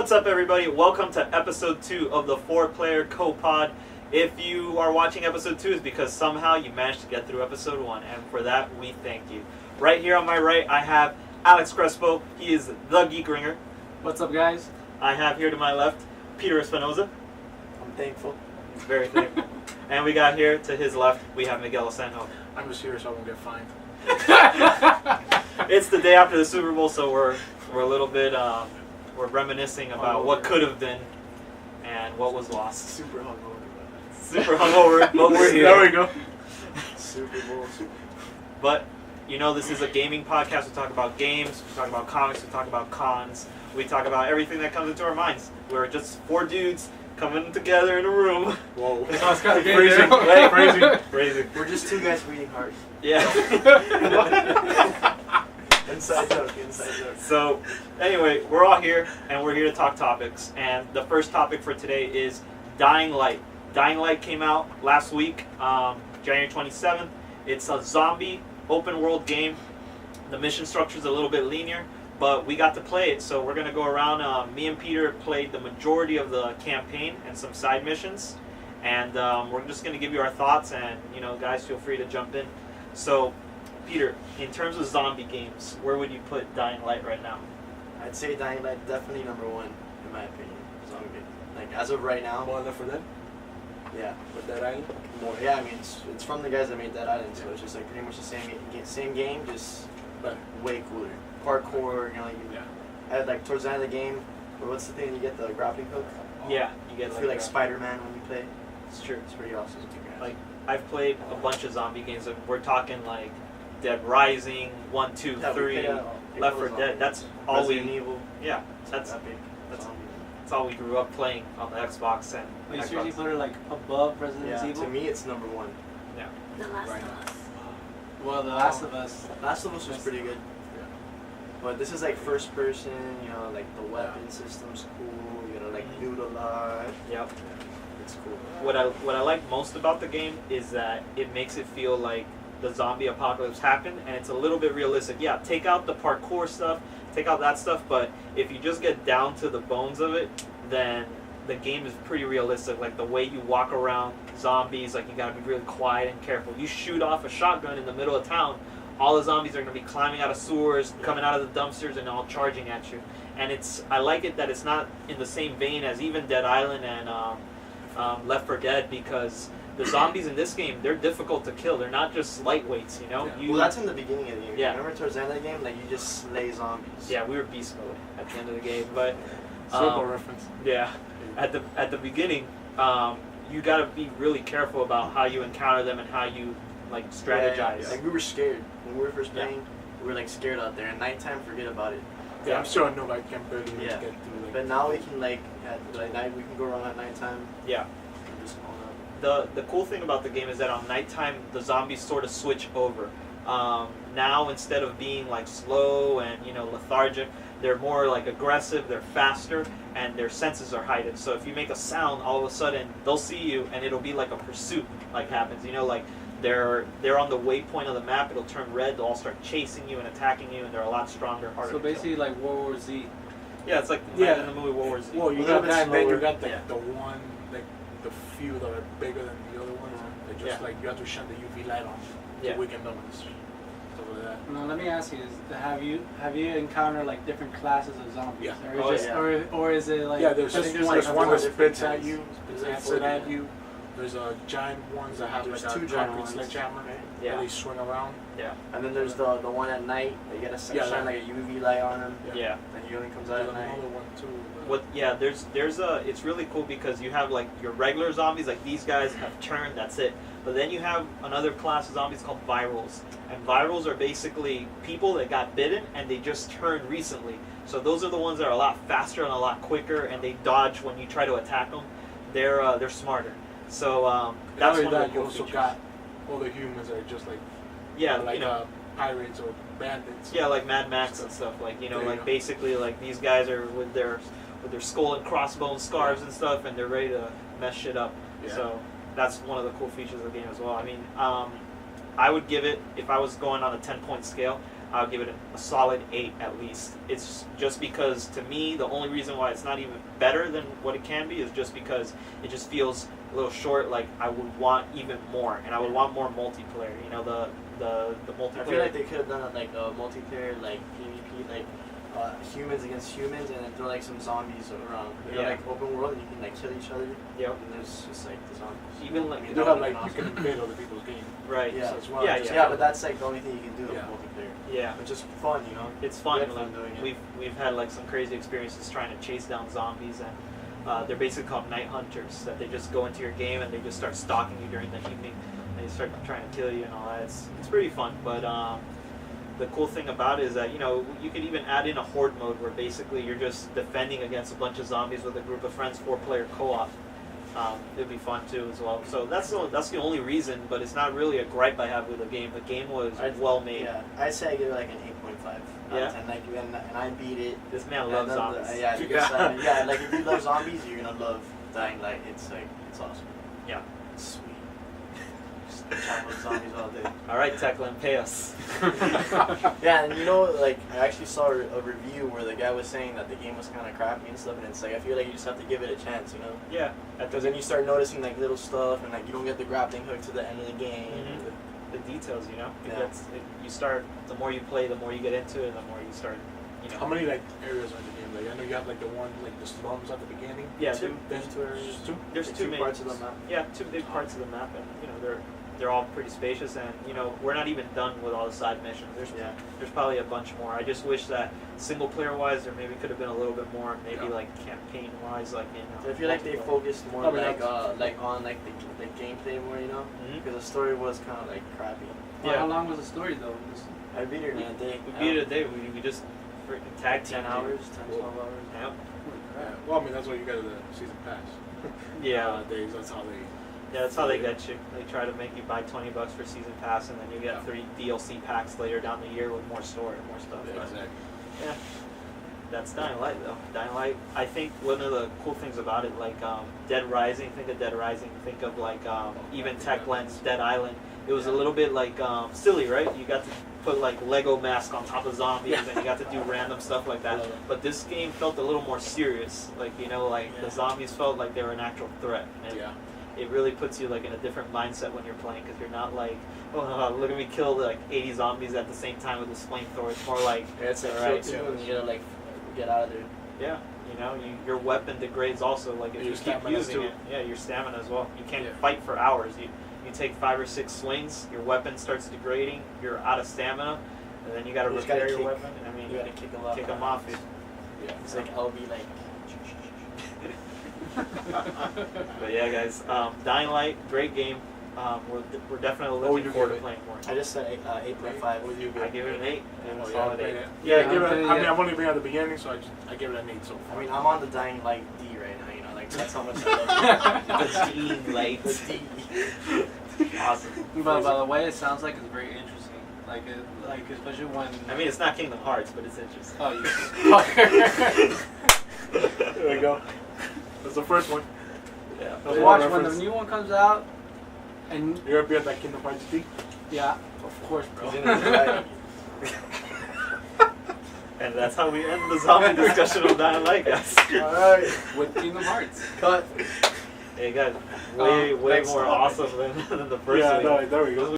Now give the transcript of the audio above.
What's up, everybody? Welcome to episode 2 of the 4-Player Co-Pod. If you are watching episode 2, it's because somehow you managed to get through episode 1, and for that, we thank you. Right here on my right, I have Alex Crespo. He is the Geek Ringer. What's up, guys? I have here to my left, Peter Espinoza. I'm thankful. He's very thankful. And we got here to his left, we have Miguel Osanjo. I'm just here so I won't get fined. It's the day after the Super Bowl, so we're a little bit we're reminiscing about what could have been and what was lost. Super hungover. Super hungover, but we're here. There we go. Super Bowl. But you know, this is a gaming podcast. We talk about games, we talk about comics, we talk about cons, we talk about everything that comes into our minds. We're just 4 dudes coming together in a room. Whoa. That's kind of Crazy. Crazy. We're just 2 guys reading hard. Yeah. Inside joke. So, anyway, we're all here, and we're here to talk topics. And the first topic for today is Dying Light. Dying Light came out last week, January 27th. It's a zombie open-world game. The mission structure is a little bit linear, but we got to play it. So we're going to go around. Me and Peter played the majority of the campaign and some side missions. And we're just going to give you our thoughts, and, you know, guys, feel free to jump in. So, Peter, in terms of zombie games, where would you put Dying Light right now? I'd say Dying Light definitely number 1 in my opinion. Zombie. Like as of right now. More Left 4 Dead? Yeah. With Dead Island? More. Yeah. I mean, it's from the guys that made Dead Island, so it's just like pretty much the same game, just But way cooler. Parkour. You know, like at like towards the end of the game. What's the thing? You get the grappling hook. Yeah, you get You feel like Spider-Man when you play. It's true. It's pretty awesome. Like, I've played a bunch of zombie games, and we're talking like Dead Rising, 1, 2, 3, Left 4 Dead. That's all Resident Evil. Yeah, that's all we grew up playing on the Xbox and. Wait, Xbox. seriously put her like above Resident Evil? To me, it's number 1. Yeah. The Last Right. of Us. Well, The Last of Us. Last of Us was pretty good. Yeah. But this is like first person, you know, like the weapon system's cool, you know, like loot a lot. Yep. It's cool. What I like most about the game is that it makes it feel like the zombie apocalypse happened, and it's a little bit realistic. Yeah, take out the parkour stuff, take out that stuff, but if you just get down to the bones of it, then the game is pretty realistic. Like the way you walk around zombies, like you gotta be really quiet and careful. You shoot off a shotgun in the middle of town, all the zombies are gonna be climbing out of sewers, coming out of the dumpsters, and all charging at you. And I like it that it's not in the same vein as even Dead Island and Left 4 Dead, because the zombies in this game, they're difficult to kill. They're not just lightweights, you know? Yeah. Well, that's in the beginning of the game. Yeah. Remember towards the end of the game, like you just slay zombies. Yeah, we were beast mode at the end of the game, but Circle reference. yeah, at the beginning, you gotta be really careful about how you encounter them and how you like strategize. Yeah. Like we were scared when we were first playing. We were like scared out there. At nighttime, forget about it. Yeah, I'm sure I know I can barely Yeah. get through. Like, But now we can like at night we can go around at nighttime. Yeah. And just spawn up. The cool thing about the game is that on nighttime the zombies sort of switch over. Now instead of being like slow and lethargic, they're more like aggressive. They're faster and their senses are heightened. So if you make a sound, all of a sudden they'll see you and it'll be like a pursuit like happens. Like they're on the waypoint of the map. It'll turn red. They'll all start chasing you and attacking you, and they're a lot stronger, harder. So to kill. basically like World War Z. Yeah, it's like Yeah. in the movie World War Z. well, you A got little bit that, and then you slower. got Yeah. the one, like the few that are bigger than the other ones. They just Yeah. like you have to shine the UV light on Yeah. to weaken them and stuff like that. Now let me ask you: have you encountered like different classes of zombies? Yeah. Or, Oh, just, yeah. or is it like? Yeah, there's I think just there's, one, like, one that four spits different at you, kinds. spits There's like acid 4 at you. There's giant ones that have There's like 2 a giant concrete ones. sledgehammer. Right? Yeah. That they swing around. Yeah. And then there's the one at night. That you gotta Yeah, shine that- like a UV light on them. Yeah. And he only comes out There's at night. another one too. What? Yeah, there's it's really cool because you have like your regular zombies, like these guys have turned, that's it. But then you have another class of zombies called virals, and virals are basically people that got bitten and they just turned recently. So those are the ones that are a lot faster and a lot quicker, and they dodge when you try to attack them. They're smarter. So that's one of the you cool also features. got all the humans that are just like Yeah, pirates or bandits. yeah, like Mad Max and stuff. Like There you like go. basically like these guys are with their skull and crossbones scarves and stuff, and they're ready to mess shit up. Yeah. So that's one of the cool features of the game as well. I mean, I would give it, if I was going on a 10-point scale, I'll give it a solid 8 at least. It's just because, to me, the only reason why it's not even better than what it can be is just because it just feels a little short. Like, I would want even more, and I would want more multiplayer. You know, the multiplayer. I feel like they could have done it like a multiplayer, like PvP, like humans against humans, and then throw like some zombies around. You know, like open world, and you can like kill each other. Yep. And there's just like the zombies. Even like I You mean, do that have would've like been you awesome. can invade other people's game. right. Yeah. So it's well, Yeah, just Yeah, but that's like the only thing you can do with Yeah. multiplayer. Yeah. Which is fun, you know. It's fun. We had Like, fun doing it. we've had like some crazy experiences trying to chase down zombies, and they're basically called night hunters. That they just go into your game and they just start stalking you during the evening, and they start trying to kill you and all that. It's pretty fun, but the cool thing about it is that, you know, you could even add in a horde mode where basically you're just defending against a bunch of zombies with a group of friends, 4-player co-op. It'd be fun too as well. So that's the only reason, but it's not really a gripe I have with the game. The game was well made. Yeah, I'd say I give it like an 8.5 out Yeah? of 10. Like, and I beat it. This man And loves then zombies. Yeah, Yeah. yeah, like if you love zombies, you're gonna love Dying Light. It's awesome. Yeah. It's sweet. Just chat with zombies all day. All right, Techland, pay us. Yeah, and you know, like I actually saw a review where the guy was saying that the game was kind of crappy and stuff, and it's like I feel like you just have to give it a chance, you know? Yeah. Because then you start noticing like little stuff, and like you don't get the grappling hook to the end of the game. Mhm. The details, you know. Yeah. You start. The more you play, the more you get into it, the more you start. You know. How many like areas are in the game? Like I know you have like the one like the slums at the beginning. Yeah. There's two areas. Two. There's The two two main parts of the map. Yeah, two big parts of the map, and you know they're all pretty spacious, and you know we're not even done with all the side missions. Yeah. There's probably a bunch more. I just wish that single player wise, there maybe could have been a little bit more, maybe Yeah. like campaign wise, like in. So I feel like they multiplayer. focused more I mean, like on like the gameplay more, you know, Mhm. because the story was kind of like crappy. Well, Yeah. how long was the story though? I beat it in a day. We beat it a day. We just freaking tag team 10 hours, 10, 12 hours. Yep. Yeah. Well, I mean that's why you got the season pass. Yeah. Nowadays, that's how they. Yeah, that's how they get you. They try to make you buy $20 for season pass, and then you get Yeah. 3 DLC packs later down the year with more story and more stuff. Yeah, But, exactly. yeah, that's Dying Light though. Dying Light. I think one of the cool things about it, like Dead Rising. Think of Dead Rising. Think of like even Techland's Dead Island. It was a little bit like silly, right? You got to put like Lego mask on top of zombies, Yeah. and you got to do random stuff like that. But this game felt a little more serious. Like, you know, like Yeah. the zombies felt like they were an actual threat. And Yeah. it really puts you like in a different mindset when you're playing, because you're not like, oh, look at me kill like 80 zombies at the same time with this flamethrower. It's more like, Yeah, it's like alright, kill 2 and you gotta like get out of there. yeah, you know, your weapon degrades also. Like if And you your keep stamina using too. it, yeah, your stamina as well. You can't Yeah. fight for hours. You take 5 or 6 swings, your weapon starts degrading. You're out of stamina, and then you got to You just repair gotta your kick- weapon. I mean, You gotta kick a lot. kick them off. Yeah. It's like LB like. But yeah, guys, Dying Light, great game. We're definitely What would looking you forward give to it? playing more. I just said 8.5. What do you I give it an 8. Oh, It's yeah, solid 8. yeah, Yeah, give it. I'm I mean, yeah. I've only been at the beginning, so I give it an 8 so far. I mean, I'm on the Dying Light D right now, you know, like that's how much I love The Dying Light. the D. Awesome. But by the way, it sounds like it's very interesting. Like especially when. I mean, it's not Kingdom Hearts, but it's interesting. Oh, you fucker. There we go. That's the first one. Yeah. That's one Watch when the reference. new one comes out, and You're gonna be at that Kingdom Hearts D. yeah, of course, bro. He's in his bag. And that's how we end the zombie discussion of Dying Light, guys. Alright. With Kingdom Hearts. Cut. Hey guys, way Thanks. more awesome than the first Yeah, video. no, there we go.